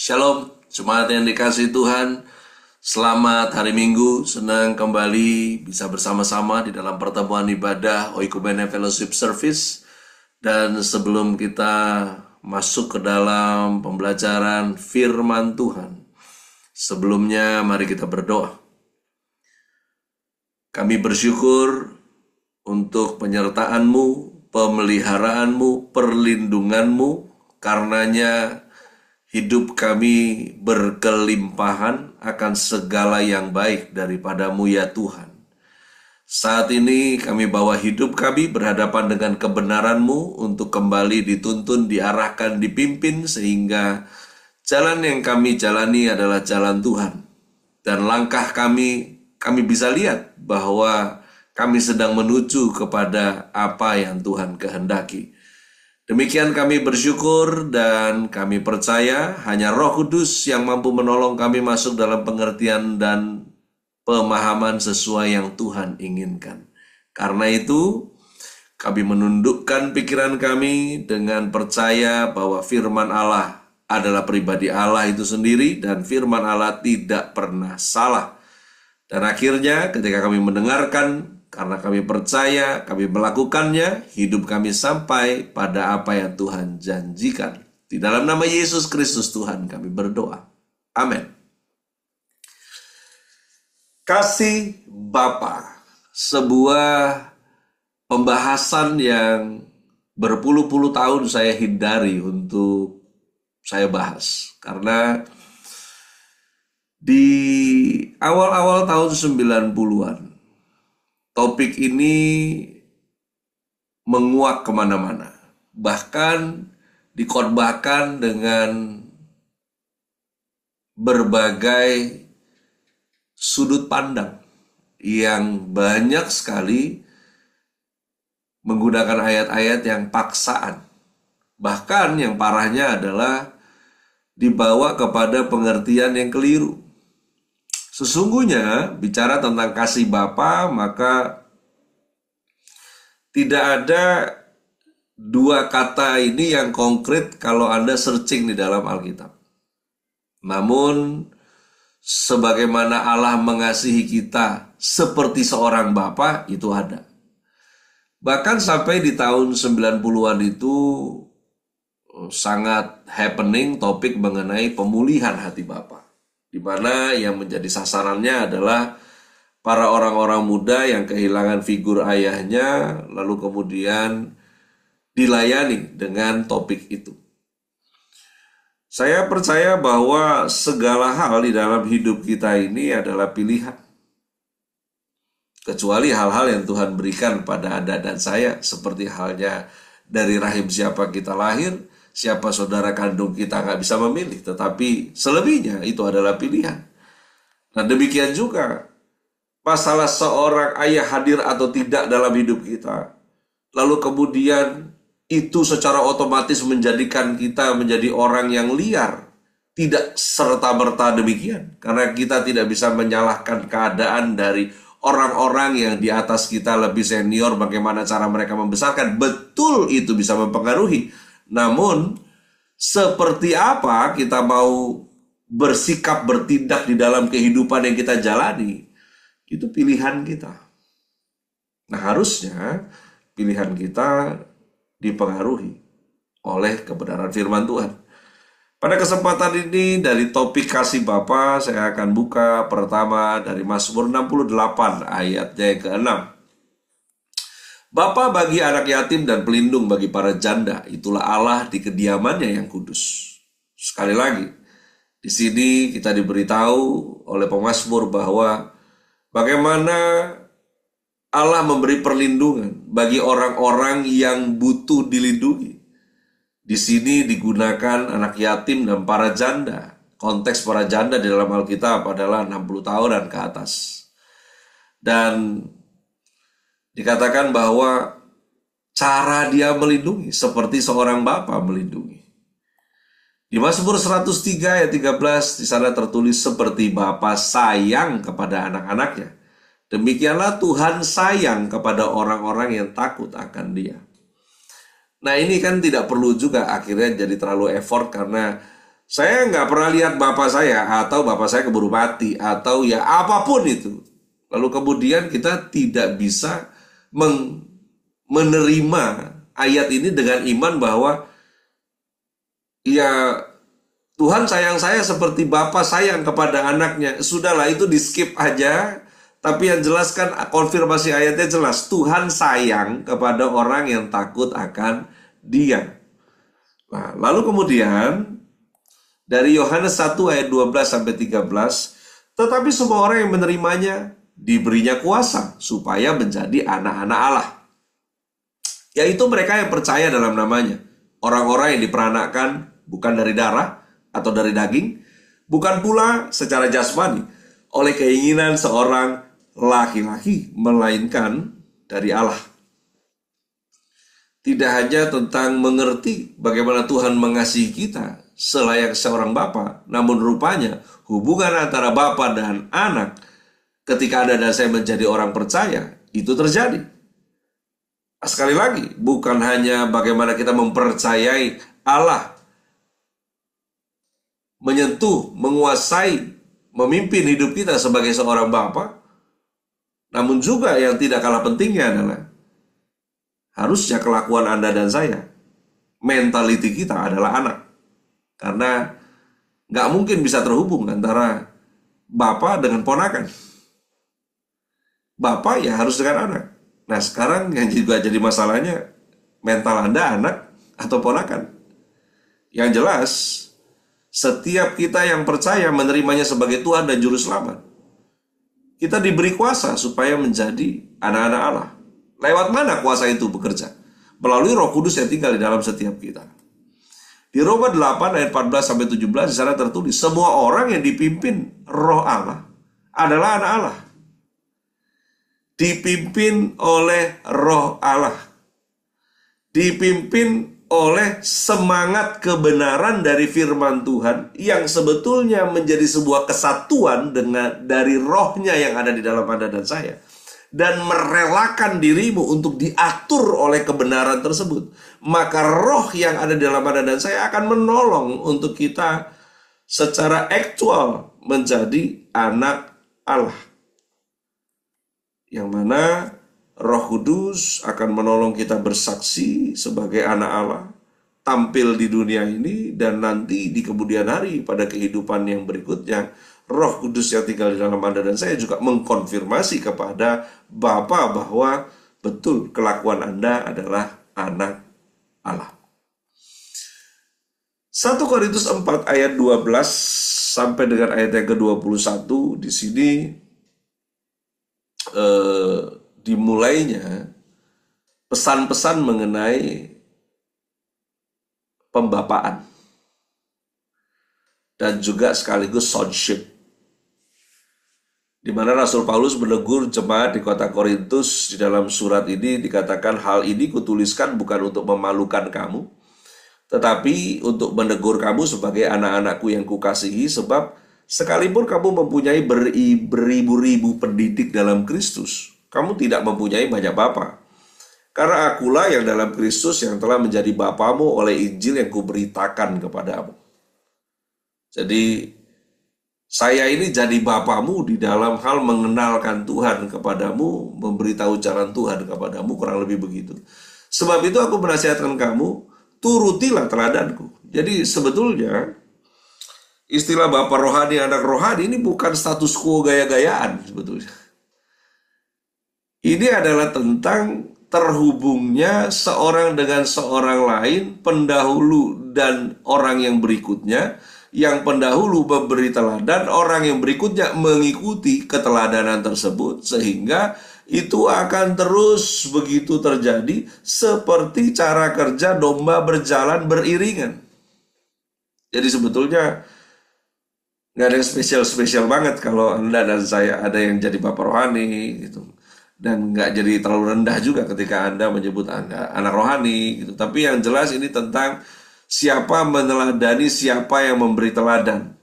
Shalom, jemaat yang dikasihi Tuhan. Selamat hari Minggu, senang kembali bisa bersama-sama di dalam pertemuan ibadah Oikumene Fellowship Service. Dan sebelum kita masuk ke dalam pembelajaran firman Tuhan, sebelumnya mari kita berdoa. Kami bersyukur untuk penyertaan-Mu, pemeliharaanmu, perlindunganmu, karenanya hidup kami berkelimpahan akan segala yang baik daripada-Mu ya Tuhan. Saat ini kami bawa hidup kami berhadapan dengan kebenaran-Mu untuk kembali dituntun, diarahkan, dipimpin sehingga jalan yang kami jalani adalah jalan Tuhan. Dan langkah kami bisa lihat bahwa kami sedang menuju kepada apa yang Tuhan kehendaki. Demikian kami bersyukur dan kami percaya hanya Roh Kudus yang mampu menolong kami masuk dalam pengertian dan pemahaman sesuai yang Tuhan inginkan. Karena itu, kami menundukkan pikiran kami dengan percaya bahwa firman Allah adalah pribadi Allah itu sendiri dan firman Allah tidak pernah salah. Dan akhirnya ketika kami mendengarkan, karena kami percaya, kami melakukannya, hidup kami sampai pada apa yang Tuhan janjikan. Di dalam nama Yesus Kristus Tuhan kami berdoa. Amin. Kasih Bapa, sebuah pembahasan yang berpuluh-puluh tahun saya hindari untuk saya bahas. Karena di awal-awal tahun 90-an, topik ini menguak kemana-mana. Bahkan dikhotbahkan dengan berbagai sudut pandang yang banyak sekali menggunakan ayat-ayat yang paksaan. Bahkan yang parahnya adalah dibawa kepada pengertian yang keliru. Sesungguhnya bicara tentang kasih Bapa, maka tidak ada dua kata ini yang konkret kalau Anda searching di dalam Alkitab. Namun sebagaimana Allah mengasihi kita seperti seorang Bapa, itu ada. Bahkan sampai di tahun 90-an itu sangat happening topik mengenai pemulihan hati Bapa, di mana yang menjadi sasarannya adalah para orang-orang muda yang kehilangan figur ayahnya, lalu kemudian dilayani dengan topik itu. Saya percaya bahwa segala hal di dalam hidup kita ini adalah pilihan. Kecuali hal-hal yang Tuhan berikan pada Anda dan saya, seperti halnya dari rahim siapa kita lahir, siapa saudara kandung kita nggak bisa memilih, tetapi selebihnya itu adalah pilihan. Nah demikian juga masalah seorang ayah hadir atau tidak dalam hidup kita, lalu kemudian itu secara otomatis menjadikan kita menjadi orang yang liar. Tidak serta-merta demikian, karena kita tidak bisa menyalahkan keadaan dari orang-orang yang di atas kita lebih senior, bagaimana cara mereka membesarkan. Betul itu bisa mempengaruhi. Namun, seperti apa kita mau bersikap, bertindak di dalam kehidupan yang kita jalani, itu pilihan kita. Nah, harusnya pilihan kita dipengaruhi oleh kebenaran firman Tuhan. Pada kesempatan ini dari topik kasih Bapa, saya akan buka pertama dari Mazmur 68 ayatnya yang ke-6. Bapa bagi anak yatim dan pelindung bagi para janda, itulah Allah di kediamannya yang kudus. Sekali lagi, di sini kita diberitahu oleh pemazmur bahwa bagaimana Allah memberi perlindungan bagi orang-orang yang butuh dilindungi. Di sini digunakan anak yatim dan para janda. Konteks para janda di dalam Alkitab adalah 60 tahunan ke atas. Dan dikatakan bahwa cara dia melindungi seperti seorang bapa melindungi. Di Mazmur 103 ayat 13 di sana tertulis seperti bapa sayang kepada anak-anaknya, demikianlah Tuhan sayang kepada orang-orang yang takut akan Dia. Nah ini kan tidak perlu juga akhirnya jadi terlalu effort, karena Saya nggak pernah lihat bapak saya atau bapak saya keburu mati atau ya apapun itu. Lalu kemudian kita tidak bisa menerima ayat ini dengan iman bahwa ya Tuhan sayang saya seperti bapak sayang kepada anaknya. Sudahlah, itu di skip aja. Tapi yang jelas kan konfirmasi ayatnya jelas. Tuhan sayang kepada orang yang takut akan Dia. Nah, lalu kemudian dari Yohanes 1 ayat 12 sampai 13, tetapi semua orang yang menerimanya diberinya kuasa supaya menjadi anak-anak Allah. Yaitu mereka yang percaya dalam namanya. Orang-orang yang diperanakkan bukan dari darah atau dari daging, bukan pula secara jasmani oleh keinginan seorang laki-laki, melainkan dari Allah. Tidak hanya tentang mengerti bagaimana Tuhan mengasihi kita selayak seorang bapa, namun rupanya hubungan antara bapa dan anak ketika Anda dan saya menjadi orang percaya, itu terjadi. Sekali lagi, bukan hanya bagaimana kita mempercayai Allah menyentuh, menguasai, memimpin hidup kita sebagai seorang bapa, namun juga yang tidak kalah pentingnya adalah harusnya kelakuan Anda dan saya, mentality kita adalah anak. Karena nggak mungkin bisa terhubung antara bapa dengan ponakan. Bapak ya harus dengan anak. Nah sekarang yang juga jadi masalahnya, mental Anda anak atau ponakan. Yang jelas, setiap kita yang percaya menerimanya sebagai Tuhan dan Juru Selamat, kita diberi kuasa supaya menjadi anak-anak Allah. Lewat mana kuasa itu bekerja? Melalui Roh Kudus yang tinggal di dalam setiap kita. Di Roma 8 ayat 14-17 di sana tertulis, semua orang yang dipimpin Roh Allah adalah anak Allah. Dipimpin oleh Roh Allah. Dipimpin oleh semangat kebenaran dari firman Tuhan yang sebetulnya menjadi sebuah kesatuan dari rohnya yang ada di dalam Anda dan saya, dan merelakan dirimu untuk diatur oleh kebenaran tersebut, maka roh yang ada di dalam Anda dan saya akan menolong untuk kita secara aktual menjadi anak Allah, yang mana Roh Kudus akan menolong kita bersaksi sebagai anak Allah, tampil di dunia ini, dan nanti di kemudian hari pada kehidupan yang berikutnya, Roh Kudus yang tinggal di dalam Anda dan saya juga mengkonfirmasi kepada Bapa bahwa betul kelakuan Anda adalah anak Allah. 1 Korintus 4 ayat 12 sampai dengan ayat yang ke-21 di sini dimulainya pesan-pesan mengenai pembapaan dan juga sekaligus sonship, di mana Rasul Paulus menegur jemaat di kota Korintus. Di dalam surat ini dikatakan, hal ini kutuliskan bukan untuk memalukan kamu, tetapi untuk menegur kamu sebagai anak-anakku yang kukasihi, sebab sekalipun kamu mempunyai beribu-ribu pendidik dalam Kristus, kamu tidak mempunyai banyak bapa. Karena akulah yang dalam Kristus yang telah menjadi bapamu oleh Injil yang kuberitakan kepadamu. Jadi saya ini jadi bapamu di dalam hal mengenalkan Tuhan kepadamu, memberitahu jalan Tuhan kepadamu, kurang lebih begitu. Sebab itu aku menasihatkan kamu, turutilah teladanku. Jadi sebetulnya istilah bapak rohani, anak rohani ini bukan status quo gaya-gayaan sebetulnya. Ini adalah tentang terhubungnya seorang dengan seorang lain, pendahulu dan orang yang berikutnya. Yang pendahulu memberi teladan, orang yang berikutnya mengikuti keteladanan tersebut, sehingga itu akan terus begitu terjadi seperti cara kerja domba berjalan beriringan. Jadi sebetulnya nggak ada yang spesial-spesial banget kalau Anda dan saya ada yang jadi bapak rohani gitu. Dan nggak jadi terlalu rendah juga ketika Anda menyebut Anda anak rohani gitu. Tapi yang jelas ini tentang siapa meneladani siapa yang memberi teladan.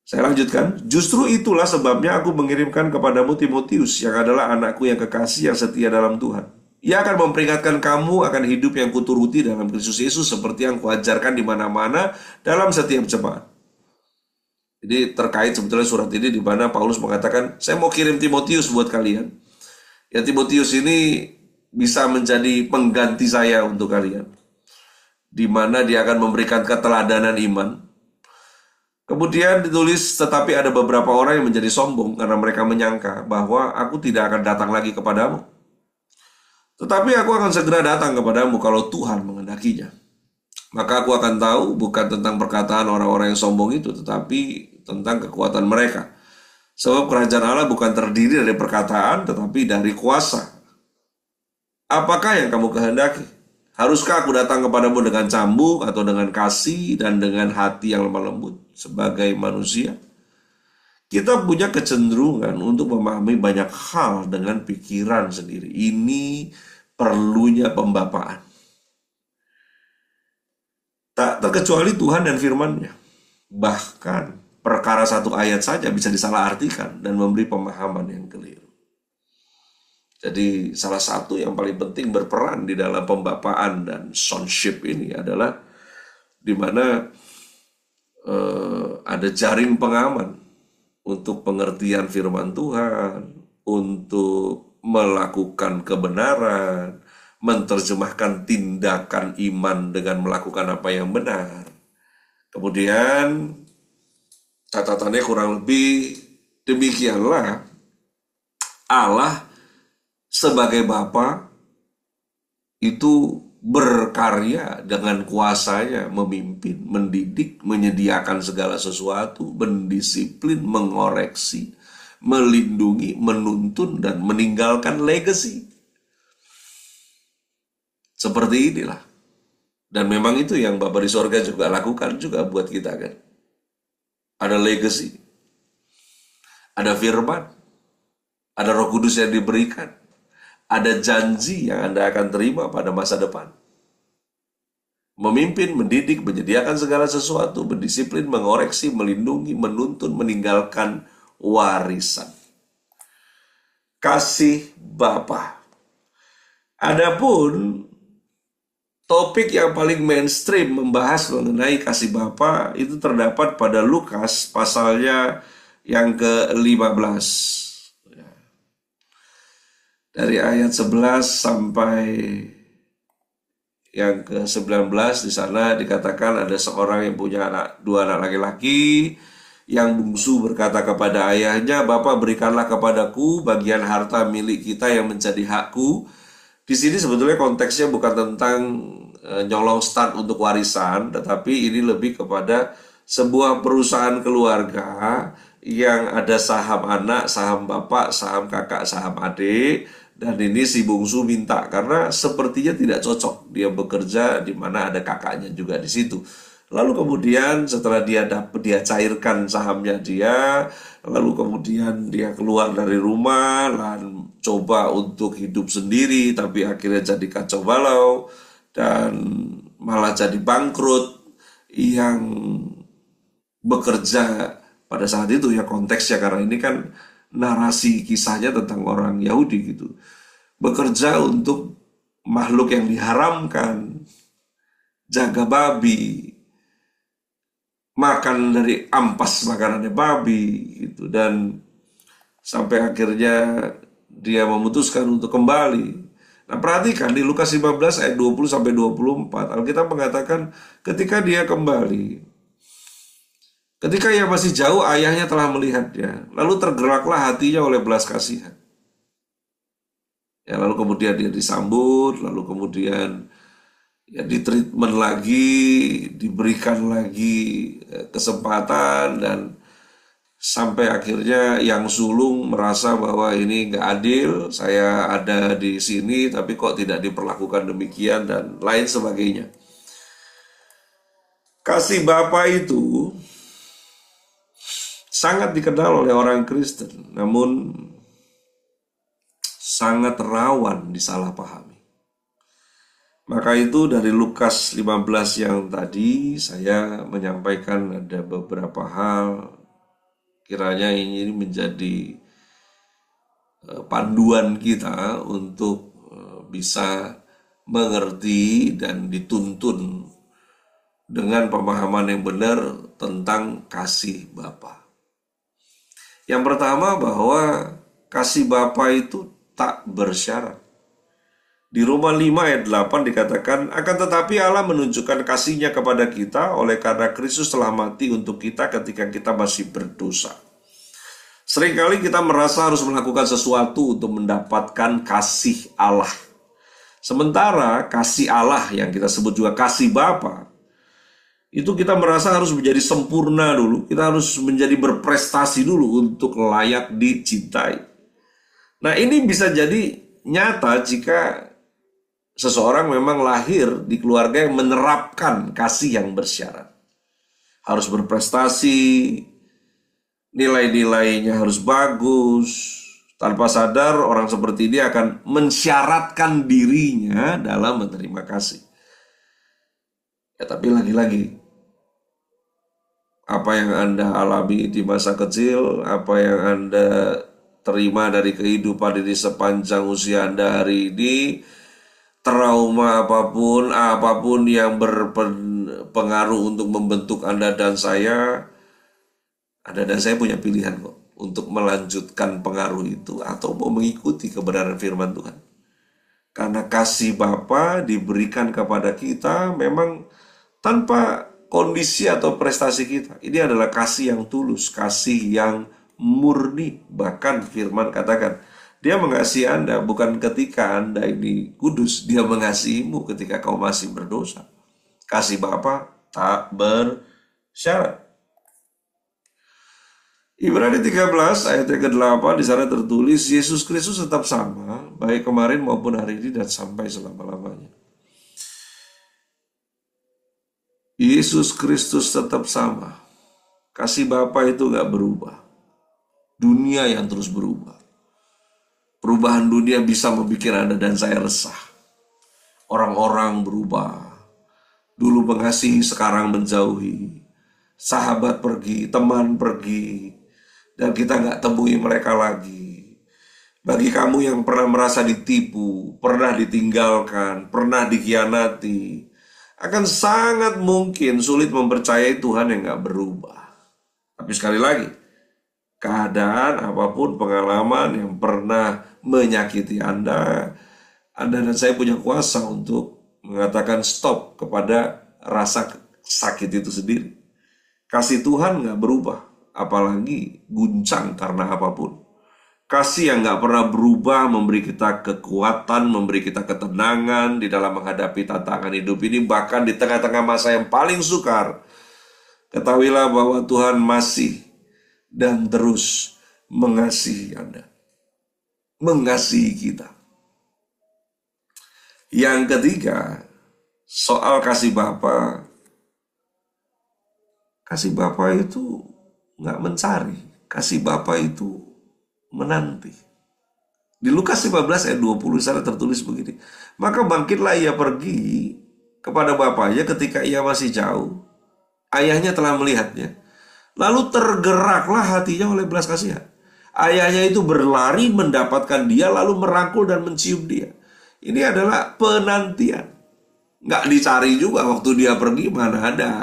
Saya lanjutkan. Justru itulah sebabnya aku mengirimkan kepadamu Timotius, yang adalah anakku yang kekasih yang setia dalam Tuhan. Ia akan memperingatkan kamu akan hidup yang kuturuti dalam Kristus Yesus seperti yang kuajarkan di mana-mana dalam setiap jemaat. Jadi terkait sebetulnya surat ini di mana Paulus mengatakan, saya mau kirim Timotius buat kalian. Ya, Timotius ini bisa menjadi pengganti saya untuk kalian, di mana dia akan memberikan keteladanan iman. Kemudian ditulis, tetapi ada beberapa orang yang menjadi sombong karena mereka menyangka bahwa aku tidak akan datang lagi kepadamu. Tetapi aku akan segera datang kepadamu kalau Tuhan menghendakinya. Maka aku akan tahu bukan tentang perkataan orang-orang yang sombong itu, tetapi tentang kekuatan mereka. Sebab kerajaan Allah bukan terdiri dari perkataan, tetapi dari kuasa. Apakah yang kamu kehendaki? Haruskah aku datang kepadamu dengan cambuk atau dengan kasih dan dengan hati yang lemah lembut? Sebagai manusia, kita punya kecenderungan untuk memahami banyak hal dengan pikiran sendiri. Ini perlunya pembapaan. Tak terkecuali Tuhan dan firman-Nya. Bahkan perkara satu ayat saja bisa disalahartikan dan memberi pemahaman yang keliru. Jadi salah satu yang paling penting berperan di dalam pembapaan dan sonship ini adalah di mana ada jaring pengaman untuk pengertian firman Tuhan, untuk melakukan kebenaran, menerjemahkan tindakan iman dengan melakukan apa yang benar. Kemudian catatannya kurang lebih demikianlah Allah sebagai Bapa itu berkarya dengan kuasanya, memimpin, mendidik, menyediakan segala sesuatu, mendisiplin, mengoreksi, melindungi, menuntun, dan meninggalkan legacy. Seperti inilah. Dan memang itu yang Bapa di sorga juga lakukan juga buat kita kan. Ada legacy, ada firman, ada Roh Kudus yang diberikan, ada janji yang Anda akan terima pada masa depan. Memimpin, mendidik, menyediakan segala sesuatu, mendisiplin, mengoreksi, melindungi, menuntun, meninggalkan warisan. Kasih Bapa. Adapun topik yang paling mainstream membahas mengenai kasih Bapa itu terdapat pada Lukas pasalnya yang ke-15. Dari ayat 11 sampai yang ke-19 di sana dikatakan ada seorang yang punya dua anak laki-laki. Yang bungsu berkata kepada ayahnya, "Bapa, berikanlah kepadaku bagian harta milik kita yang menjadi hakku." Di sini sebetulnya konteksnya bukan tentang nyolong start untuk warisan, tetapi ini lebih kepada sebuah perusahaan keluarga yang ada saham anak, saham bapak, saham kakak, saham adik. Dan ini si bungsu minta karena sepertinya tidak cocok dia bekerja di mana ada kakaknya juga di situ. Lalu kemudian setelah dia cairkan sahamnya dia, lalu kemudian dia keluar dari rumah dan coba untuk hidup sendiri, tapi akhirnya jadi kacau balau dan malah jadi bangkrut. Yang bekerja pada saat itu ya konteksnya karena ini kan narasi kisahnya tentang orang Yahudi gitu. Bekerja untuk makhluk yang diharamkan, jaga babi, makan dari ampas makanannya babi gitu, dan sampai akhirnya dia memutuskan untuk kembali. Nah, perhatikan di Lukas 15 ayat 20 sampai 24, Alkitab mengatakan ketika dia kembali, ketika ia masih jauh, ayahnya telah melihatnya. Lalu tergeraklah hatinya oleh belas kasihan. Ya, lalu kemudian dia disambut, lalu kemudian ya ditreatment lagi, diberikan lagi kesempatan, dan sampai akhirnya yang sulung merasa bahwa ini nggak adil, saya ada di sini tapi kok tidak diperlakukan demikian, dan lain sebagainya. Kasih Bapa itu sangat dikenal oleh orang Kristen, namun sangat rawan disalahpahami. Maka itu dari Lukas 15 yang tadi saya menyampaikan ada beberapa hal, kiranya ini menjadi panduan kita untuk bisa mengerti dan dituntun dengan pemahaman yang benar tentang kasih Bapa. Yang pertama, bahwa kasih Bapa itu tak bersyarat. Di Roma 5 ayat 8 dikatakan, akan tetapi Allah menunjukkan kasih-Nya kepada kita oleh karena Kristus telah mati untuk kita ketika kita masih berdosa. Seringkali kita merasa harus melakukan sesuatu untuk mendapatkan kasih Allah. Sementara kasih Allah yang kita sebut juga kasih Bapa, itu kita merasa harus menjadi sempurna dulu. Kita harus menjadi berprestasi dulu untuk layak dicintai. Nah, ini bisa jadi nyata jika seseorang memang lahir di keluarga yang menerapkan kasih yang bersyarat. Harus berprestasi, nilai-nilainya harus bagus. Tanpa sadar, orang seperti ini akan mensyaratkan dirinya dalam menerima kasih. Ya, tapi lagi-lagi, apa yang Anda alami di masa kecil, apa yang Anda terima dari kehidupan ini sepanjang usia Anda hari ini, trauma apapun yang berpengaruh untuk membentuk Anda dan saya, Anda dan saya punya pilihan kok untuk melanjutkan pengaruh itu atau mau mengikuti kebenaran firman Tuhan. Karena kasih Bapa diberikan kepada kita memang tanpa kondisi atau prestasi kita. Ini adalah kasih yang tulus, kasih yang murni. Bahkan firman katakan, Dia mengasihi Anda bukan ketika Anda ini kudus, Dia mengasihimu ketika kau masih berdosa. Kasih Bapa tak bersyarat. Ibrani 13 ayat yang ke-8 di sana tertulis, Yesus Kristus tetap sama, baik kemarin maupun hari ini dan sampai selama-lamanya. Yesus Kristus tetap sama. Kasih Bapa itu gak berubah. Dunia yang terus berubah. Perubahan dunia bisa membuat Anda dan saya resah. Orang-orang berubah. Dulu mengasihi, sekarang menjauhi. Sahabat pergi, teman pergi. Dan kita gak temui mereka lagi. Bagi kamu yang pernah merasa ditipu, pernah ditinggalkan, pernah dikhianati, akan sangat mungkin sulit mempercayai Tuhan yang gak berubah. Tapi sekali lagi, keadaan apapun, pengalaman yang pernah menyakiti Anda dan saya punya kuasa untuk mengatakan stop kepada rasa sakit itu sendiri. Kasih Tuhan gak berubah, apalagi guncang karena apapun. Kasih yang gak pernah berubah memberi kita kekuatan, memberi kita ketenangan di dalam menghadapi tantangan hidup ini, bahkan di tengah-tengah masa yang paling sukar. Ketahuilah bahwa Tuhan masih dan terus mengasihi Anda, mengasihi kita. Yang ketiga, soal kasih Bapa. Kasih Bapa itu gak mencari, kasih Bapa itu menanti. Di Lukas 15 ayat 20 sana tertulis begini, maka bangkitlah ia pergi kepada bapaknya ketika ia masih jauh. Ayahnya telah melihatnya. Lalu tergeraklah hatinya oleh belas kasihan. Ayahnya itu berlari mendapatkan dia, lalu merangkul dan mencium dia. Ini adalah penantian. Nggak dicari juga waktu dia pergi, mana ada.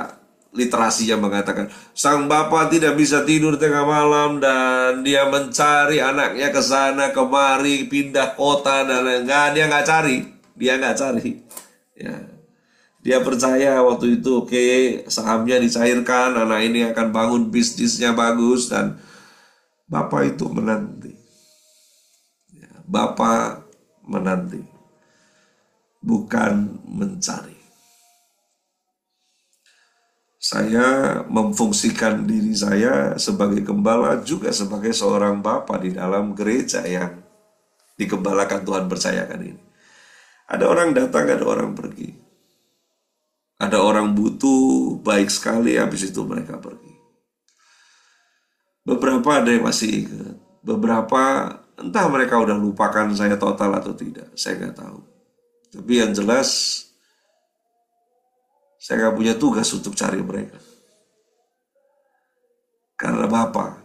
Literasinya mengatakan, sang bapa tidak bisa tidur tengah malam dan dia mencari anaknya ke sana kemari, pindah kota dan dia nggak cari. Ya. Dia percaya waktu itu oke, sahamnya dicairkan, anak ini akan bangun bisnisnya bagus, dan Bapak itu menanti. Ya, Bapak menanti, bukan mencari. Saya memfungsikan diri saya sebagai gembala, juga sebagai seorang bapak di dalam gereja yang digembalakan Tuhan percayakan ini. Ada orang datang, ada orang pergi. Ada orang butuh, baik sekali, habis itu mereka pergi. Beberapa ada yang masih ingat. Beberapa, entah mereka udah lupakan saya total atau tidak, saya nggak tahu. Tapi yang jelas, saya gak punya tugas untuk cari mereka. Karena Bapa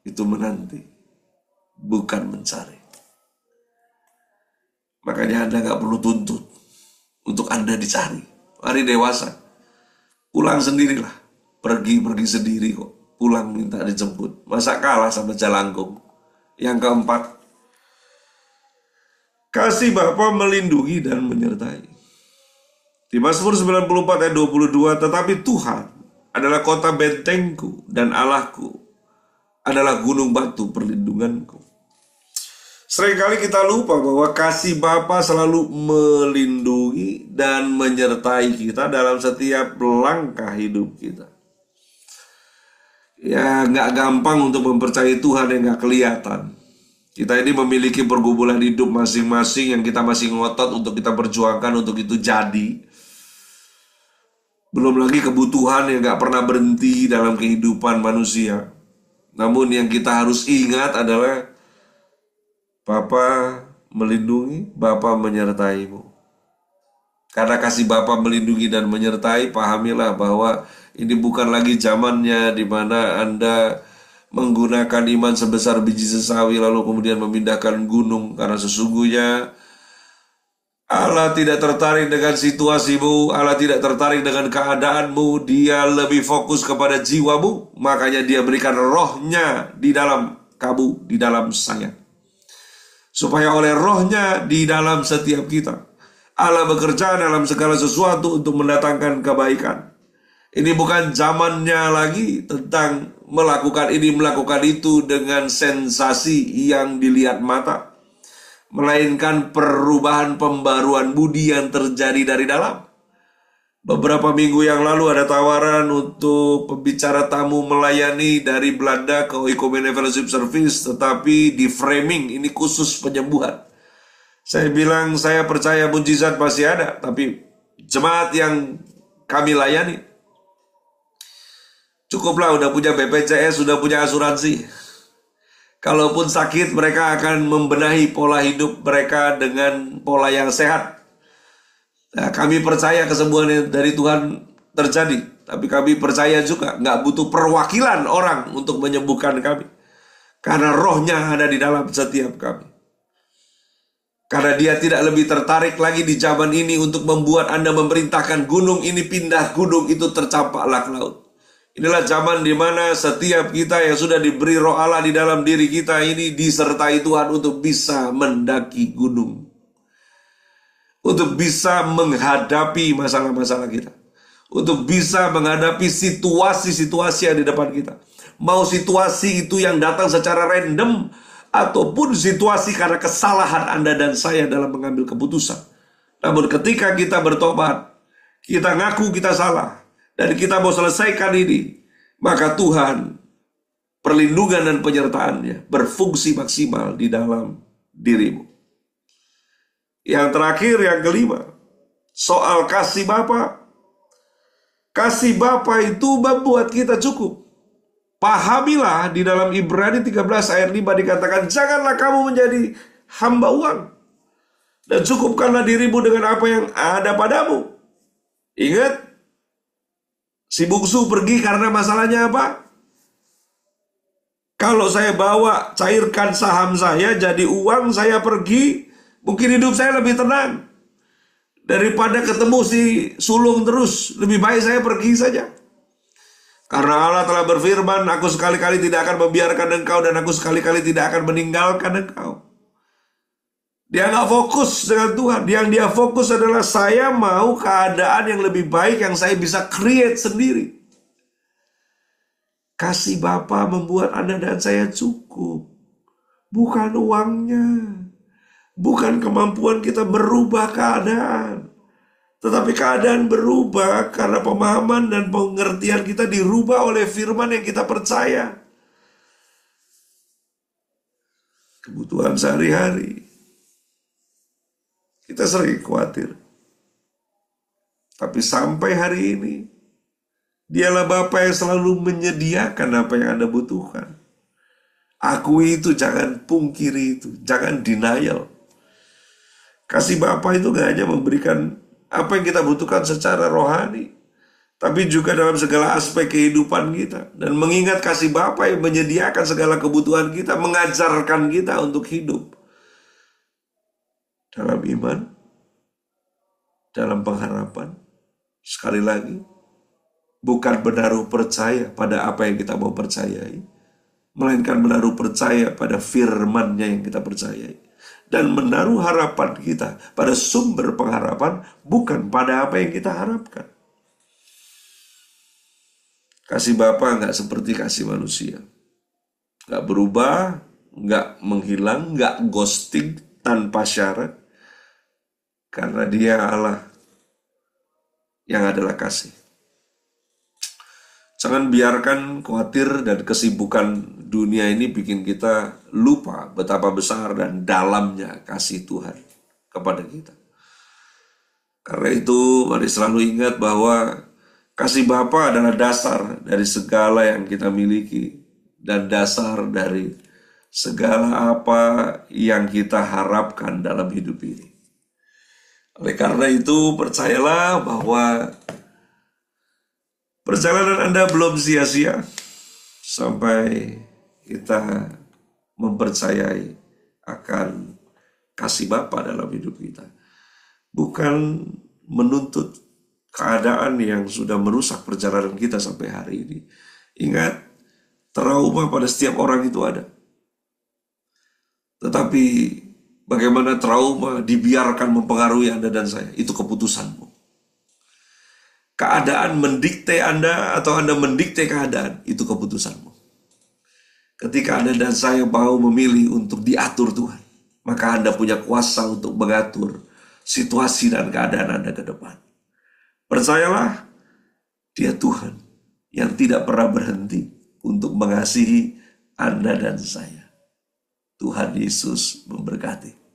itu menanti, bukan mencari. Makanya Anda nggak perlu tuntut untuk Anda dicari. Mari dewasa, pulang sendirilah. Pergi sendiri kok. Pulang minta dijemput. Masa kalah sama jalangkung? Yang keempat, kasih Bapa melindungi dan menyertai. Di Mazmur 94 ayat 22, tetapi Tuhan adalah kota bentengku dan Allahku adalah gunung batu perlindunganku. Seringkali kita lupa bahwa kasih Bapa selalu melindungi dan menyertai kita dalam setiap langkah hidup kita. Ya, nggak gampang untuk mempercayai Tuhan yang nggak kelihatan. Kita ini memiliki pergumulan hidup masing-masing yang kita masih ngotot untuk kita perjuangkan untuk itu jadi. Belum lagi kebutuhan yang nggak pernah berhenti dalam kehidupan manusia. Namun yang kita harus ingat adalah Bapa melindungi, Bapa menyertaimu. Karena kasih Bapa melindungi dan menyertai, pahamilah bahwa ini bukan lagi zamannya di mana Anda menggunakan iman sebesar biji sesawi lalu kemudian memindahkan gunung. Karena sesungguhnya Allah tidak tertarik dengan situasimu, Allah tidak tertarik dengan keadaanmu, Dia lebih fokus kepada jiwamu. Makanya Dia berikan rohnya di dalam kamu, di dalam saya. Supaya oleh rohnya di dalam setiap kita, Allah bekerja dalam segala sesuatu untuk mendatangkan kebaikan. Ini bukan zamannya lagi tentang melakukan ini, melakukan itu dengan sensasi yang dilihat mata, melainkan perubahan pembaruan budi yang terjadi dari dalam. Beberapa minggu yang lalu ada tawaran untuk pembicara tamu melayani dari Belanda ke Oikumene Fellowship Service, tetapi di framing ini khusus penyembuhan. Saya bilang saya percaya mujizat masih ada, tapi jemaat yang kami layani cukuplah udah punya BPJS, sudah punya asuransi. Kalaupun sakit, mereka akan membenahi pola hidup mereka dengan pola yang sehat. Nah, kami percaya kesembuhan dari Tuhan terjadi, tapi kami percaya juga nggak butuh perwakilan orang untuk menyembuhkan kami, karena rohnya ada di dalam setiap kami. Karena Dia tidak lebih tertarik lagi di zaman ini untuk membuat Anda memerintahkan gunung ini pindah, gunung itu tercampaklah ke laut. Inilah zaman di mana setiap kita yang sudah diberi roh Allah di dalam diri kita ini disertai Tuhan untuk bisa mendaki gunung, untuk bisa menghadapi masalah-masalah kita, untuk bisa menghadapi situasi-situasi yang di depan kita. Mau situasi itu yang datang secara random, ataupun situasi karena kesalahan Anda dan saya dalam mengambil keputusan. Namun ketika kita bertobat, kita ngaku kita salah, dan kita mau selesaikan ini, maka Tuhan, perlindungan dan penyertaannya berfungsi maksimal di dalam dirimu. Yang terakhir, yang kelima, soal kasih Bapa. Kasih Bapa itu membuat kita cukup. Pahamilah di dalam Ibrani 13 ayat 5 dikatakan, janganlah kamu menjadi hamba uang, dan cukupkanlah dirimu dengan apa yang ada padamu. Ingat, si bungsu pergi karena masalahnya apa? Kalau saya bawa, cairkan saham saya jadi uang, saya pergi, mungkin hidup saya lebih tenang. Daripada ketemu si sulung terus, lebih baik saya pergi saja. Karena Allah telah berfirman, aku sekali-kali tidak akan membiarkan engkau, dan aku sekali-kali tidak akan meninggalkan engkau. Dia nggak fokus dengan Tuhan. Yang dia fokus adalah saya mau keadaan yang lebih baik yang saya bisa create sendiri. Kasih Bapa membuat Anda dan saya cukup. Bukan uangnya. Bukan kemampuan kita merubah keadaan. Tetapi keadaan berubah karena pemahaman dan pengertian kita dirubah oleh firman yang kita percaya. Kebutuhan sehari-hari. Kita sering khawatir. Tapi sampai hari ini, Dialah Bapa yang selalu menyediakan apa yang Anda butuhkan. Akui itu, jangan pungkiri itu, jangan denial. Kasih Bapa itu gak hanya memberikan apa yang kita butuhkan secara rohani, tapi juga dalam segala aspek kehidupan kita. Dan mengingat kasih Bapa yang menyediakan segala kebutuhan kita, mengajarkan kita untuk hidup dalam iman, dalam pengharapan. Sekali lagi, bukan menaruh percaya pada apa yang kita mau percayai, melainkan menaruh percaya pada firman-Nya yang kita percayai. Dan menaruh harapan kita pada sumber pengharapan, bukan pada apa yang kita harapkan. Kasih Bapa nggak seperti kasih manusia. Nggak berubah, nggak menghilang, nggak ghosting tanpa syarat. Karena Dia Allah yang adalah kasih. Jangan biarkan khawatir dan kesibukan dunia ini bikin kita lupa betapa besar dan dalamnya kasih Tuhan kepada kita. Karena itu, mari selalu ingat bahwa kasih Bapa adalah dasar dari segala yang kita miliki dan dasar dari segala apa yang kita harapkan dalam hidup ini. Oleh karena itu, percayalah bahwa perjalanan Anda belum sia-sia sampai kita mempercayai akan kasih Bapa dalam hidup kita. Bukan menuntut keadaan yang sudah merusak perjalanan kita sampai hari ini. Ingat, trauma pada setiap orang itu ada. Tetapi bagaimana trauma dibiarkan mempengaruhi Anda dan saya, itu keputusanmu. Keadaan mendikte Anda atau Anda mendikte keadaan, itu keputusanmu. Ketika Anda dan saya mau memilih untuk diatur Tuhan, maka Anda punya kuasa untuk mengatur situasi dan keadaan Anda ke depan. Percayalah, Dia Tuhan yang tidak pernah berhenti untuk mengasihi Anda dan saya. Tuhan Yesus memberkati.